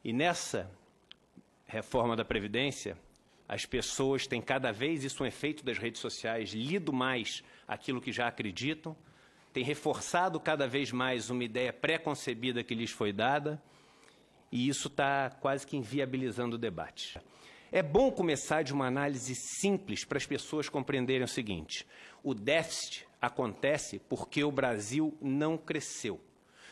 E nessa reforma da Previdência, as pessoas têm cada vez, isso é um efeito das redes sociais, lido mais aquilo que já acreditam, têm reforçado cada vez mais uma ideia pré-concebida que lhes foi dada, e isso está quase que inviabilizando o debate. É bom começar de uma análise simples para as pessoas compreenderem o seguinte: o déficit acontece porque o Brasil não cresceu.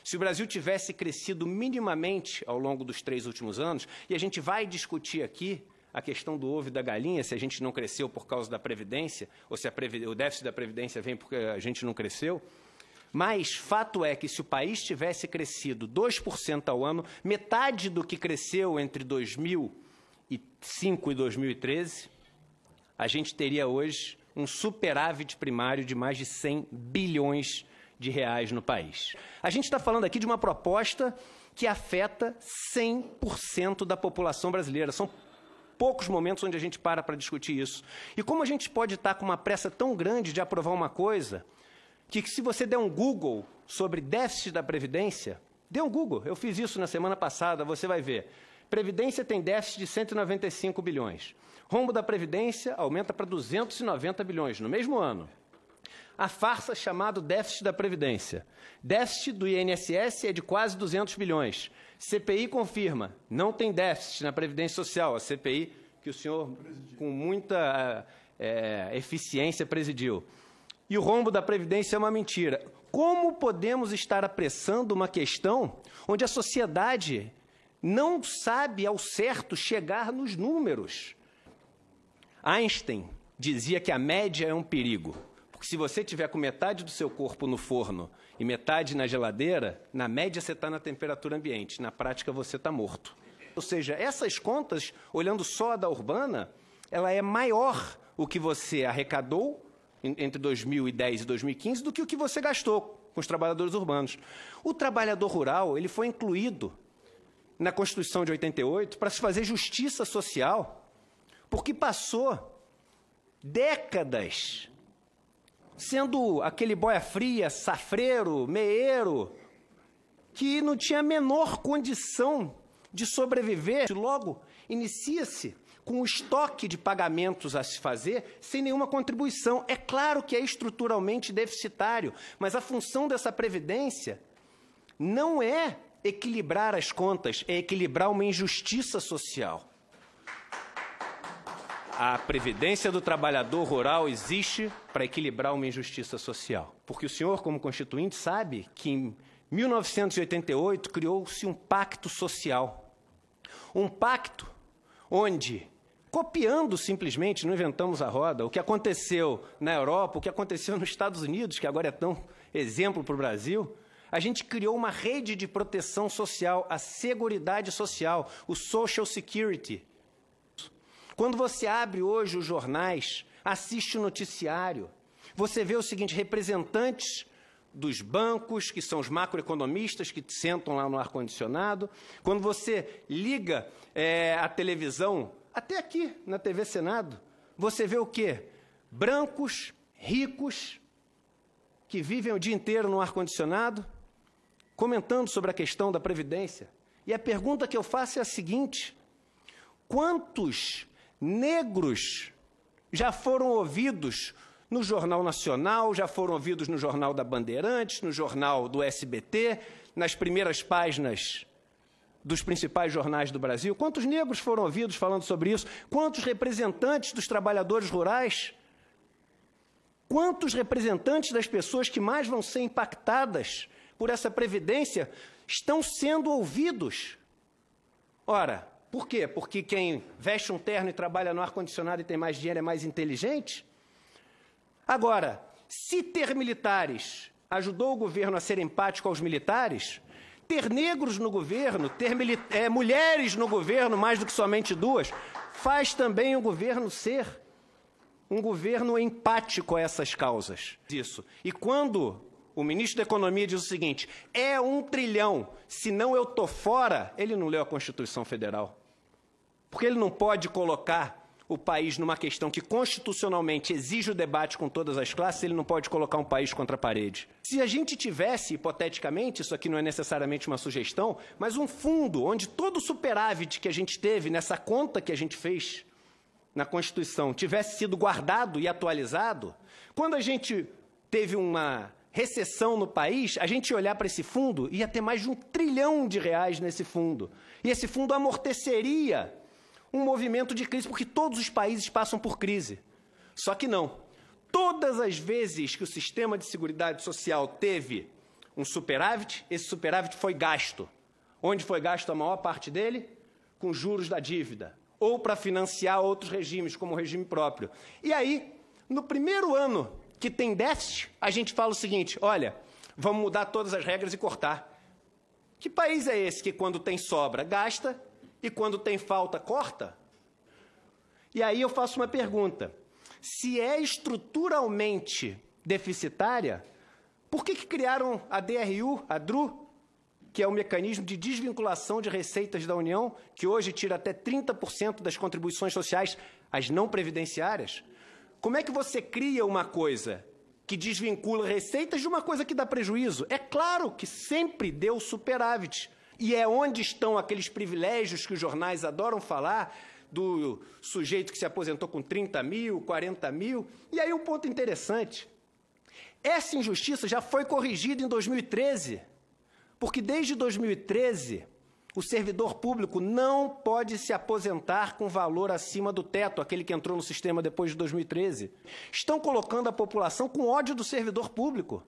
Se o Brasil tivesse crescido minimamente ao longo dos 3 últimos anos, e a gente vai discutir aqui a questão do ovo e da galinha, se a gente não cresceu por causa da Previdência, ou se o déficit da Previdência vem porque a gente não cresceu, mas fato é que se o país tivesse crescido 2% ao ano, metade do que cresceu entre 2005 e 2013, a gente teria hoje um superávit primário de mais de 100 bilhões de reais no país. A gente está falando aqui de uma proposta que afeta 100% da população brasileira. São poucos momentos onde a gente para discutir isso. E como a gente pode estar com uma pressa tão grande de aprovar uma coisa que se você der um Google sobre déficit da Previdência, dê um Google, eu fiz isso na semana passada, você vai ver. Previdência tem déficit de 195 bilhões. Rombo da Previdência aumenta para 290 bilhões no mesmo ano. A farsa chamada déficit da Previdência. Déficit do INSS é de quase 200 bilhões. CPI confirma, não tem déficit na Previdência Social, a CPI que o senhor, com muita eficiência, presidiu. E o rombo da Previdência é uma mentira. Como podemos estar apressando uma questão onde a sociedade não sabe ao certo chegar nos números? Einstein dizia que a média é um perigo. Porque se você tiver com metade do seu corpo no forno e metade na geladeira, na média você está na temperatura ambiente, na prática você está morto. Ou seja, essas contas, olhando só a da urbana, ela é maior o que você arrecadou entre 2010 e 2015 do que o que você gastou com os trabalhadores urbanos. O trabalhador rural ele foi incluído na Constituição de 88 para se fazer justiça social, porque passou décadas sendo aquele boia fria, safreiro, meeiro, que não tinha a menor condição de sobreviver. Logo, inicia-se com o estoque de pagamentos a se fazer sem nenhuma contribuição. É claro que é estruturalmente deficitário, mas a função dessa Previdência não é equilibrar as contas, é equilibrar uma injustiça social. A Previdência do Trabalhador Rural existe para equilibrar uma injustiça social. Porque o senhor, como constituinte, sabe que em 1988 criou-se um pacto social. Um pacto onde, copiando simplesmente, não inventamos a roda, o que aconteceu na Europa, o que aconteceu nos Estados Unidos, que agora é tão exemplo para o Brasil, a gente criou uma rede de proteção social, a Seguridade Social, o Social Security. Quando você abre hoje os jornais, assiste o noticiário, você vê o seguinte: representantes dos bancos, que são os macroeconomistas que sentam lá no ar-condicionado. Quando você liga a televisão, até aqui na TV Senado, você vê o quê? Brancos, ricos, que vivem o dia inteiro no ar-condicionado, comentando sobre a questão da Previdência. E a pergunta que eu faço é a seguinte: quantos negros já foram ouvidos no Jornal Nacional, já foram ouvidos no Jornal da Bandeirantes, no Jornal do SBT, nas primeiras páginas dos principais jornais do Brasil? Quantos negros foram ouvidos falando sobre isso? Quantos representantes dos trabalhadores rurais? Quantos representantes das pessoas que mais vão ser impactadas por essa Previdência estão sendo ouvidos? Ora, por quê? Porque quem veste um terno e trabalha no ar-condicionado e tem mais dinheiro é mais inteligente? Agora, se ter militares ajudou o governo a ser empático aos militares, ter negros no governo, ter mulheres no governo, mais do que somente 2, faz também o governo ser um governo empático a essas causas. Isso. E quando o ministro da Economia diz o seguinte: é 1 trilhão, senão eu estou fora, ele não leu a Constituição Federal. Porque ele não pode colocar o país numa questão que constitucionalmente exige o debate com todas as classes, ele não pode colocar um país contra a parede. Se a gente tivesse, hipoteticamente, isso aqui não é necessariamente uma sugestão, mas um fundo onde todo o superávit que a gente teve nessa conta que a gente fez na Constituição tivesse sido guardado e atualizado, quando a gente teve uma recessão no país, a gente ia olhar para esse fundo e ia ter mais de R$1 trilhão nesse fundo. E esse fundo amorteceria um movimento de crise, porque todos os países passam por crise. Só que não. Todas as vezes que o sistema de seguridade social teve um superávit, esse superávit foi gasto. Onde foi gasto a maior parte dele? Com juros da dívida, ou para financiar outros regimes, como o regime próprio. E aí, no primeiro ano que tem déficit, a gente fala o seguinte: olha, vamos mudar todas as regras e cortar. Que país é esse que, quando tem sobra, gasta, e quando tem falta, corta? E aí eu faço uma pergunta: se é estruturalmente deficitária, por que criaram a DRU, a DRU, que é o mecanismo de desvinculação de receitas da União, que hoje tira até 30% das contribuições sociais, as não previdenciárias? Como é que você cria uma coisa que desvincula receitas de uma coisa que dá prejuízo? É claro que sempre deu superávit. E é onde estão aqueles privilégios que os jornais adoram falar, do sujeito que se aposentou com 30 mil, 40 mil. E aí um ponto interessante: essa injustiça já foi corrigida em 2013, porque desde 2013 o servidor público não pode se aposentar com valor acima do teto, aquele que entrou no sistema depois de 2013. Estão colocando a população com ódio do servidor público.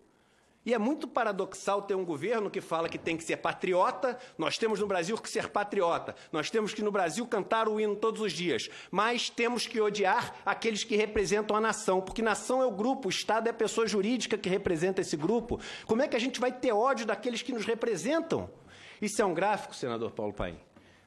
E é muito paradoxal ter um governo que fala que tem que ser patriota. Nós temos no Brasil que ser patriota. Nós temos que no Brasil cantar o hino todos os dias. Mas temos que odiar aqueles que representam a nação, porque nação é o grupo, o Estado é a pessoa jurídica que representa esse grupo. Como é que a gente vai ter ódio daqueles que nos representam? Isso é um gráfico, senador Paulo Paim,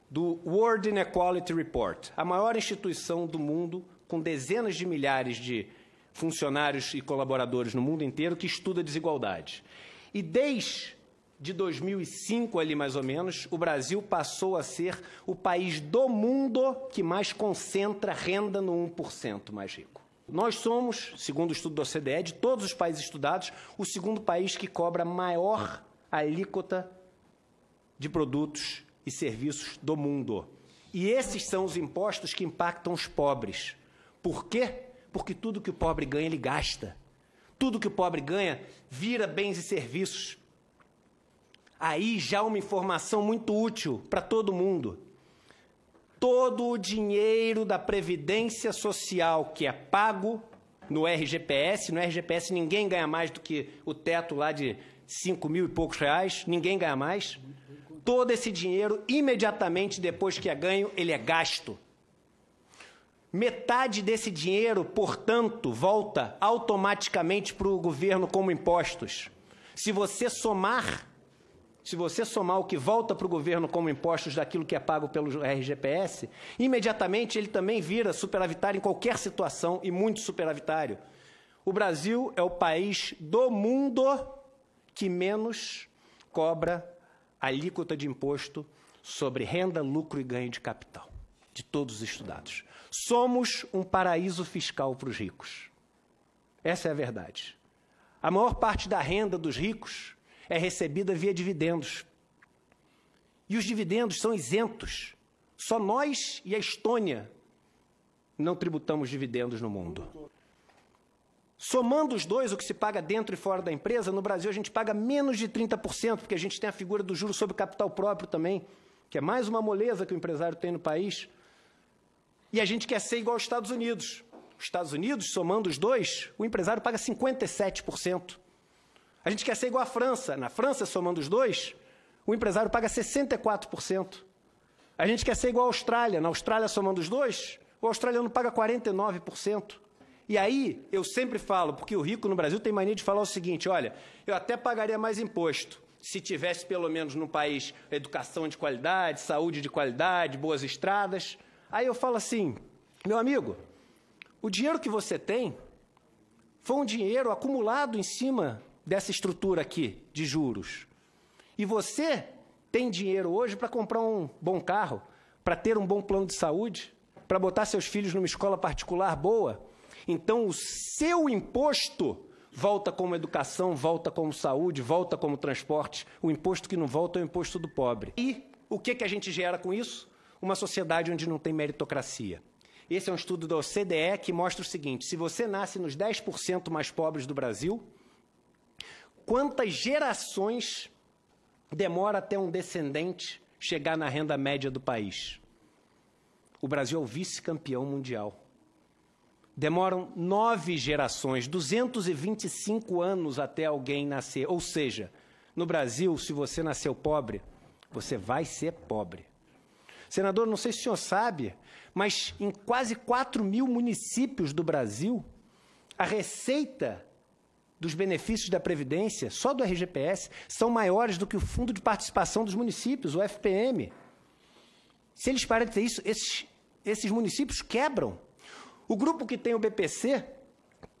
do World Inequality Report, a maior instituição do mundo, com dezenas de milhares de funcionários e colaboradores no mundo inteiro, que estuda desigualdade. E desde 2005, ali mais ou menos, o Brasil passou a ser o país do mundo que mais concentra renda no 1% mais rico. Nós somos, segundo o estudo da OCDE, de todos os países estudados, o segundo país que cobra maior alíquota de produtos e serviços do mundo. E esses são os impostos que impactam os pobres. Por quê? Porque tudo que o pobre ganha, ele gasta. Tudo que o pobre ganha, vira bens e serviços. Aí já uma informação muito útil para todo mundo. Todo o dinheiro da Previdência Social que é pago no RGPS ninguém ganha mais do que o teto lá de 5 mil e poucos reais, ninguém ganha mais. Todo esse dinheiro, imediatamente depois que é ganho, ele é gasto. Metade desse dinheiro, portanto, volta automaticamente para o governo como impostos. Se você somar o que volta para o governo como impostos daquilo que é pago pelo RGPS, imediatamente ele também vira superavitário em qualquer situação, e muito superavitário. O Brasil é o país do mundo que menos cobra alíquota de imposto sobre renda, lucro e ganho de capital, de todos os estudados. Somos um paraíso fiscal para os ricos. Essa é a verdade. A maior parte da renda dos ricos é recebida via dividendos. E os dividendos são isentos. Só nós e a Estônia não tributamos dividendos no mundo. Somando os dois, o que se paga dentro e fora da empresa, no Brasil a gente paga menos de 30%, porque a gente tem a figura do juro sobre capital próprio também, que é mais uma moleza que o empresário tem no país. E a gente quer ser igual aos Estados Unidos. Os Estados Unidos, somando os dois, o empresário paga 57%. A gente quer ser igual à França. Na França, somando os dois, o empresário paga 64%. A gente quer ser igual à Austrália. Na Austrália, somando os dois, o australiano paga 49%. E aí, eu sempre falo, porque o rico no Brasil tem mania de falar o seguinte: olha, eu até pagaria mais imposto se tivesse, pelo menos no país, educação de qualidade, saúde de qualidade, boas estradas. Aí eu falo assim: meu amigo, o dinheiro que você tem foi um dinheiro acumulado em cima dessa estrutura aqui de juros. E você tem dinheiro hoje para comprar um bom carro, para ter um bom plano de saúde, para botar seus filhos numa escola particular boa, então o seu imposto volta como educação, volta como saúde, volta como transporte. O imposto que não volta é o imposto do pobre. E o que a gente gera com isso? Uma sociedade onde não tem meritocracia. Esse é um estudo da OCDE que mostra o seguinte: se você nasce nos 10% mais pobres do Brasil, quantas gerações demora até um descendente chegar na renda média do país? O Brasil é o vice-campeão mundial. Demoram 9 gerações, 225 anos até alguém nascer. Ou seja, no Brasil, se você nasceu pobre, você vai ser pobre. Senador, não sei se o senhor sabe, mas em quase 4 mil municípios do Brasil, a receita dos benefícios da Previdência, só do RGPS, são maiores do que o Fundo de Participação dos Municípios, o FPM. Se eles pararem de ter isso, esses municípios quebram. O grupo que tem o BPC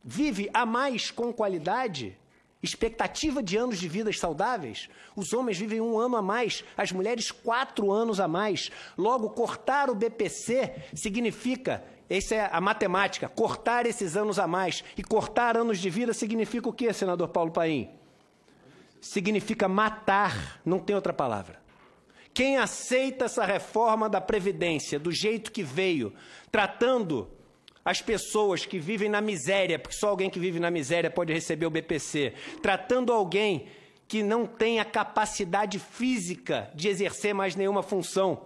vive a mais com qualidade, expectativa de anos de vida saudáveis. Os homens vivem 1 ano a mais, as mulheres 4 anos a mais. Logo, cortar o BPC significa, essa é a matemática, cortar esses anos a mais. E cortar anos de vida significa o quê, senador Paulo Paim? Significa matar, não tem outra palavra. Quem aceita essa reforma da Previdência do jeito que veio, tratando as pessoas que vivem na miséria, porque só alguém que vive na miséria pode receber o BPC, tratando alguém que não tem a capacidade física de exercer mais nenhuma função,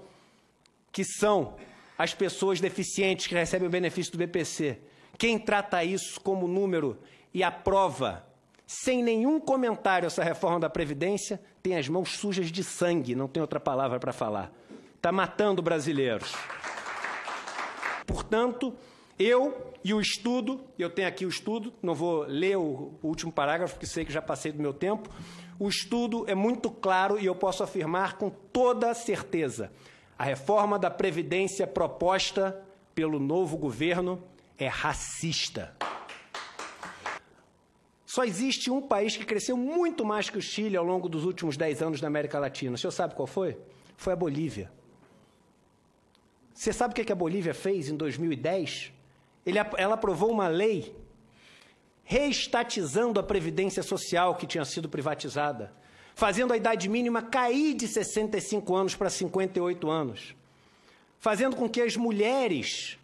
que são as pessoas deficientes que recebem o benefício do BPC. Quem trata isso como número e aprova, sem nenhum comentário, essa reforma da Previdência, tem as mãos sujas de sangue, não tem outra palavra para falar. Está matando brasileiros. Portanto, eu e o estudo, eu tenho aqui o estudo, não vou ler o último parágrafo, porque sei que já passei do meu tempo. O estudo é muito claro e eu posso afirmar com toda certeza: a reforma da Previdência proposta pelo novo governo é racista. Só existe um país que cresceu muito mais que o Chile ao longo dos últimos 10 anos na América Latina. O senhor sabe qual foi? Foi a Bolívia. Você sabe o que a Bolívia fez em 2010? Ela aprovou uma lei reestatizando a Previdência Social que tinha sido privatizada, fazendo a idade mínima cair de 65 anos para 58 anos, fazendo com que as mulheres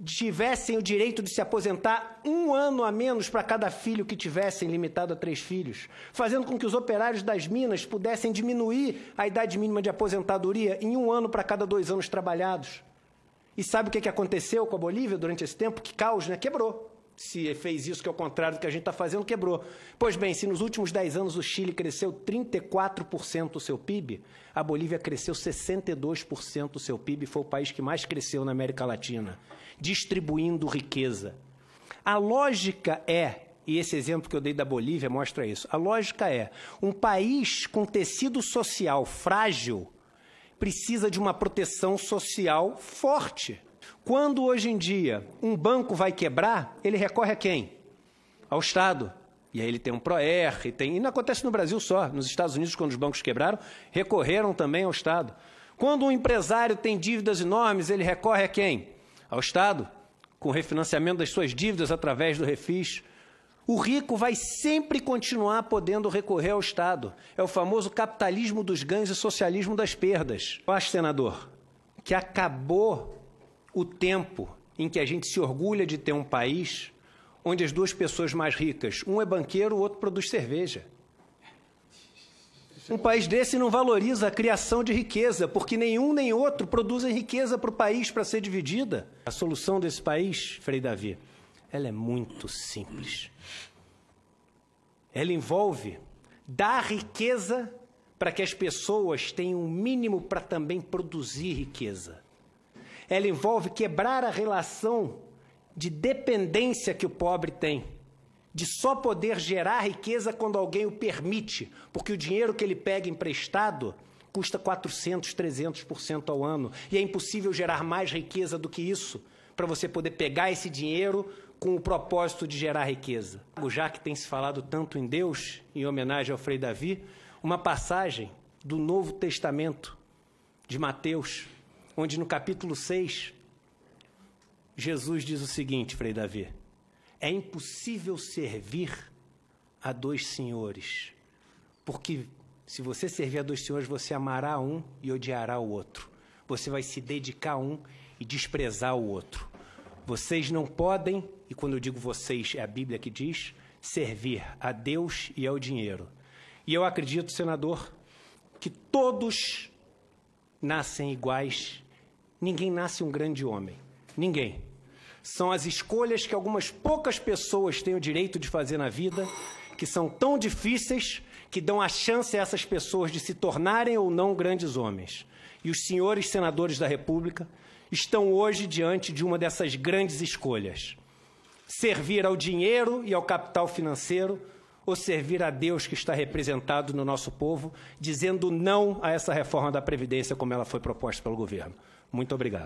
tivessem o direito de se aposentar 1 ano a menos para cada filho que tivessem, limitado a 3 filhos, fazendo com que os operários das minas pudessem diminuir a idade mínima de aposentadoria em 1 ano para cada 2 anos trabalhados. E sabe o que aconteceu com a Bolívia durante esse tempo? Que caos, né? Quebrou. Se fez isso, que é o contrário do que a gente está fazendo, quebrou. Pois bem, se nos últimos 10 anos o Chile cresceu 34% o seu PIB, a Bolívia cresceu 62% o seu PIB, foi o país que mais cresceu na América Latina, distribuindo riqueza. A lógica é, e esse exemplo que eu dei da Bolívia mostra isso, a lógica é, um país com tecido social frágil precisa de uma proteção social forte. Quando, hoje em dia, um banco vai quebrar, ele recorre a quem? Ao Estado. E aí ele tem um PROER, e não acontece no Brasil só. Nos Estados Unidos, quando os bancos quebraram, recorreram também ao Estado. Quando um empresário tem dívidas enormes, ele recorre a quem? Ao Estado, com o refinanciamento das suas dívidas através do Refis. O rico vai sempre continuar podendo recorrer ao Estado. É o famoso capitalismo dos ganhos e socialismo das perdas. Eu acho, senador, que acabou o tempo em que a gente se orgulha de ter um país onde as 2 pessoas mais ricas, um é banqueiro, o outro produz cerveja. Um país desse não valoriza a criação de riqueza, porque nenhum nem outro produzem riqueza para o país para ser dividida. A solução desse país, Frei Davi, ela é muito simples. Ela envolve dar riqueza para que as pessoas tenham um mínimo para também produzir riqueza. Ela envolve quebrar a relação de dependência que o pobre tem, de só poder gerar riqueza quando alguém o permite, porque o dinheiro que ele pega emprestado custa 400%, 300% ao ano, e é impossível gerar mais riqueza do que isso, para você poder pegar esse dinheiro com o propósito de gerar riqueza. Já que tem se falado tanto em Deus, em homenagem ao Frei Davi, uma passagem do Novo Testamento de Mateus, onde no capítulo 6, Jesus diz o seguinte, Frei Davi: é impossível servir a dois senhores, porque se você servir a dois senhores, você amará um e odiará o outro. Você vai se dedicar a um e desprezar o outro. Vocês não podem, e quando eu digo vocês, é a Bíblia que diz, servir a Deus e ao dinheiro. E eu acredito, senador, que todos nascem iguais. Ninguém nasce um grande homem. Ninguém. São as escolhas que algumas poucas pessoas têm o direito de fazer na vida, que são tão difíceis, que dão a chance a essas pessoas de se tornarem ou não grandes homens. E os senhores senadores da República estão hoje diante de uma dessas grandes escolhas: servir ao dinheiro e ao capital financeiro, ou servir a Deus que está representado no nosso povo, dizendo não a essa reforma da Previdência como ela foi proposta pelo governo. Muito obrigado.